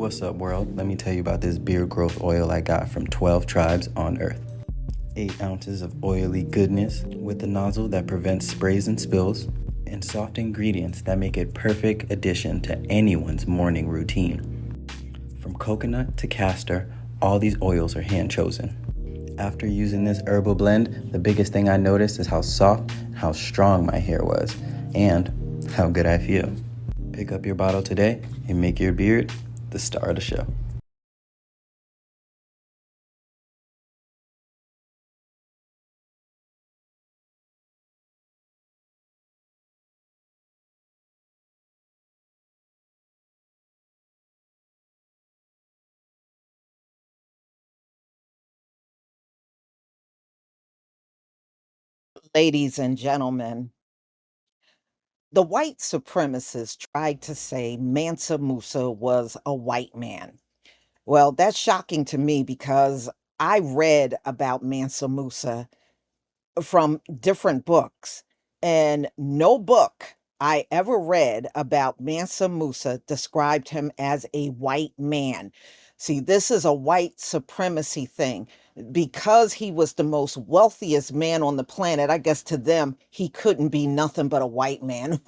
What's up, world? Let me tell you about this beard growth oil I got from 12 tribes on Earth. 8 ounces of oily goodness with a nozzle that prevents sprays and spills, and soft ingredients that make it perfect addition to anyone's morning routine. From coconut to castor, all these oils are hand chosen. After using this herbal blend, the biggest thing I noticed is how soft and how strong my hair was, and how good I feel. Pick up your bottle today and make your beard the star of the show. Ladies and gentlemen, the white supremacists tried to say Mansa Musa was a white man. Well, that's shocking to me because I read about Mansa Musa from different books, and no book I ever read about Mansa Musa described him as a white man. See, this is a white supremacy thing. Because he was the most wealthiest man on the planet, I guess to them, he couldn't be nothing but a white man.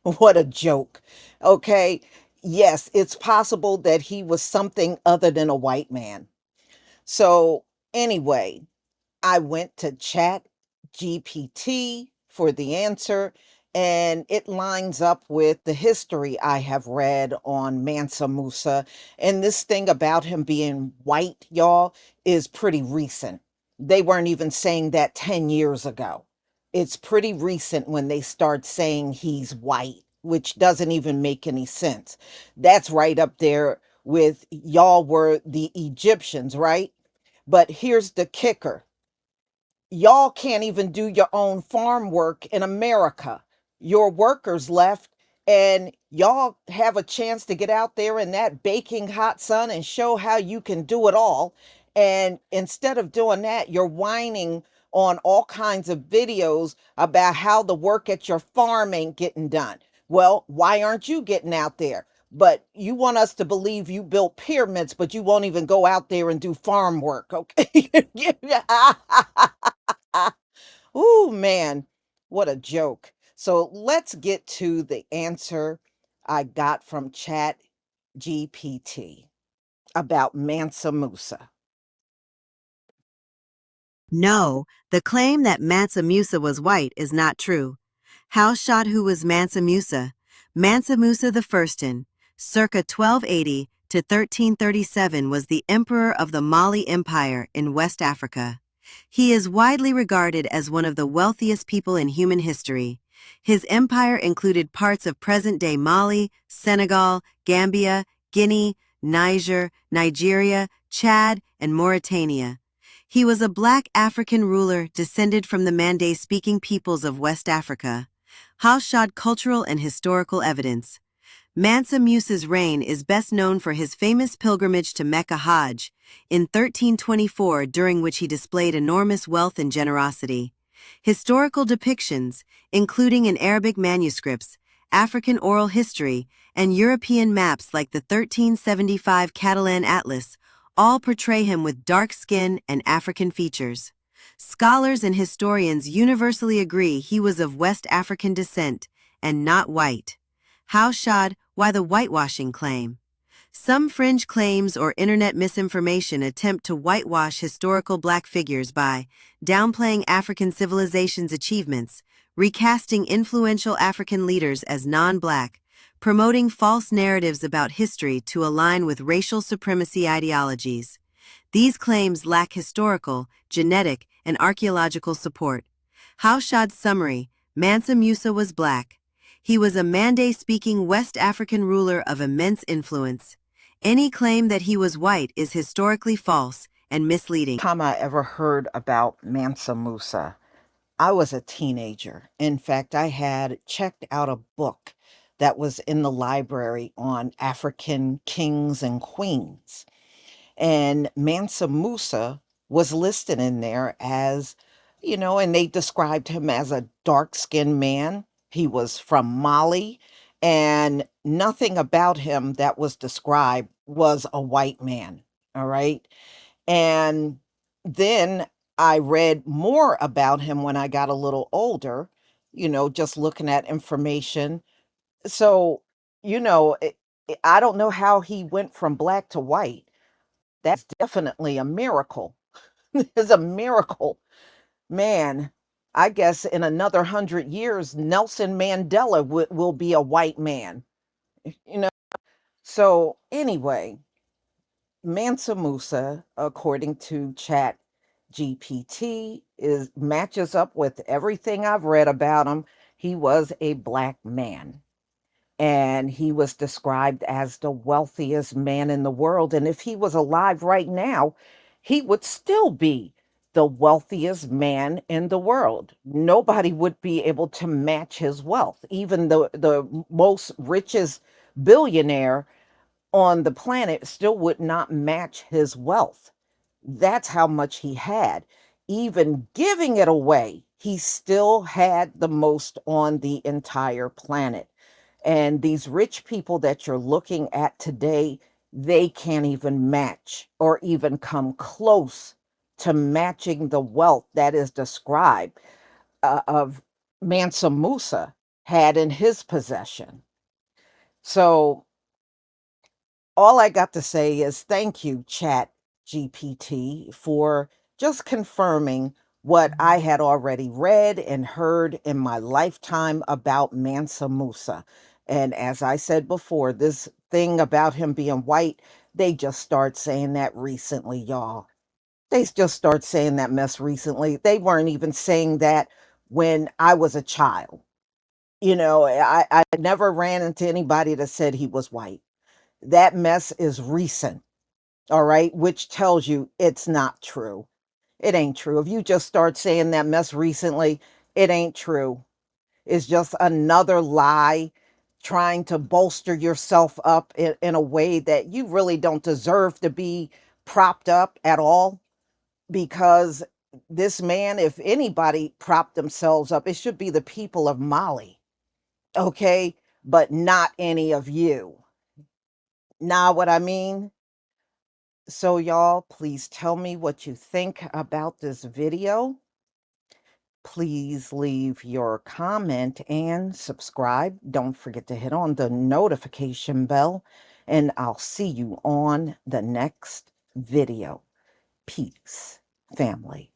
What a joke. Okay. Yes, it's possible that he was something other than a white man. So, anyway, I went to Chat GPT for the answer, and it lines up with the history I have read on Mansa Musa. And this thing about him being white, y'all, is pretty recent. They weren't even saying that 10 years ago. It's pretty recent when they start saying he's white, which doesn't even make any sense. That's right up there with y'all were the Egyptians, right? But here's the kicker: y'all can't even do your own farm work in America. Your workers left, and y'all have a chance to get out there in that baking hot sun and show how you can do it all. And instead of doing that, you're whining on all kinds of videos about how the work at your farm ain't getting done. Well, why aren't you getting out there? But you want us to believe you built pyramids, but you won't even go out there and do farm work, okay? Ooh, man, what a joke. So let's get to the answer I got from Chat GPT about Mansa Musa. No, the claim that Mansa Musa was white is not true. How shot who was Mansa Musa? Mansa Musa I, circa 1280 to 1337, was the emperor of the Mali Empire in West Africa. He is widely regarded as one of the wealthiest people in human history. His empire included parts of present-day Mali, Senegal, Gambia, Guinea, Niger, Nigeria, Chad, and Mauritania. He was a black African ruler descended from the Mande-speaking peoples of West Africa. Haushad cultural and historical evidence. Mansa Musa's reign is best known for his famous pilgrimage to Mecca Hajj in 1324, during which he displayed enormous wealth and generosity. Historical depictions, including in Arabic manuscripts, African oral history, and European maps like the 1375 Catalan Atlas, all portray him with dark skin and African features. Scholars and historians universally agree he was of West African descent and not white. Haushad, why the whitewashing claim? Some fringe claims or internet misinformation attempt to whitewash historical black figures by downplaying African civilization's achievements, recasting influential African leaders as non-black, promoting false narratives about history to align with racial supremacy ideologies. These claims lack historical, genetic, and archaeological support. Haushad's summary: Mansa Musa was black. He was a Mande-speaking West African ruler of immense influence. Any claim that he was white is historically false and misleading. Time I ever heard about Mansa Musa, I was a teenager. In fact, I had checked out a book that was in the library on African kings and queens. And Mansa Musa was listed in there as, and they described him as a dark skinned man. He was from Mali, and nothing about him that was described was a white man. All right. And then I read more about him when I got a little older, just looking at information. So, I don't know how he went from black to white. That's definitely a miracle. It's a miracle. Man, I guess in another 100 years, Nelson Mandela will be a white man. You know. So anyway, Mansa Musa, according to Chat GPT, is matches up with everything I've read about him. He was a black man, and he was described as the wealthiest man in the world. And if he was alive right now, he would still be the wealthiest man in the world. Nobody would be able to match his wealth. Even the most richest billionaire on the planet still would not match his wealth. That's how much he had. Even giving it away, he still had the most on the entire planet. And these rich people that you're looking at today, they can't even match or even come close to matching the wealth that is described of Mansa Musa had in his possession. So all I got to say is thank you, Chat GPT, for just confirming what I had already read and heard in my lifetime about Mansa Musa. And as I said before, this thing about him being white, they just start saying that recently, y'all. They just start saying that mess recently. They weren't even saying that when I was a child. I never ran into anybody that said he was white. That mess is recent, all right, which tells you it's not true. It ain't true. If you just start saying that mess recently, it ain't true. It's just another lie trying to bolster yourself up in a way that you really don't deserve to be propped up at all. Because this man, if anybody propped themselves up, it should be the people of Mali, okay? But not any of you. Nah, what I mean? So, y'all, please tell me what you think about this video. Please leave your comment and subscribe. Don't forget to hit on the notification bell, and I'll see you on the next video. Peace, family.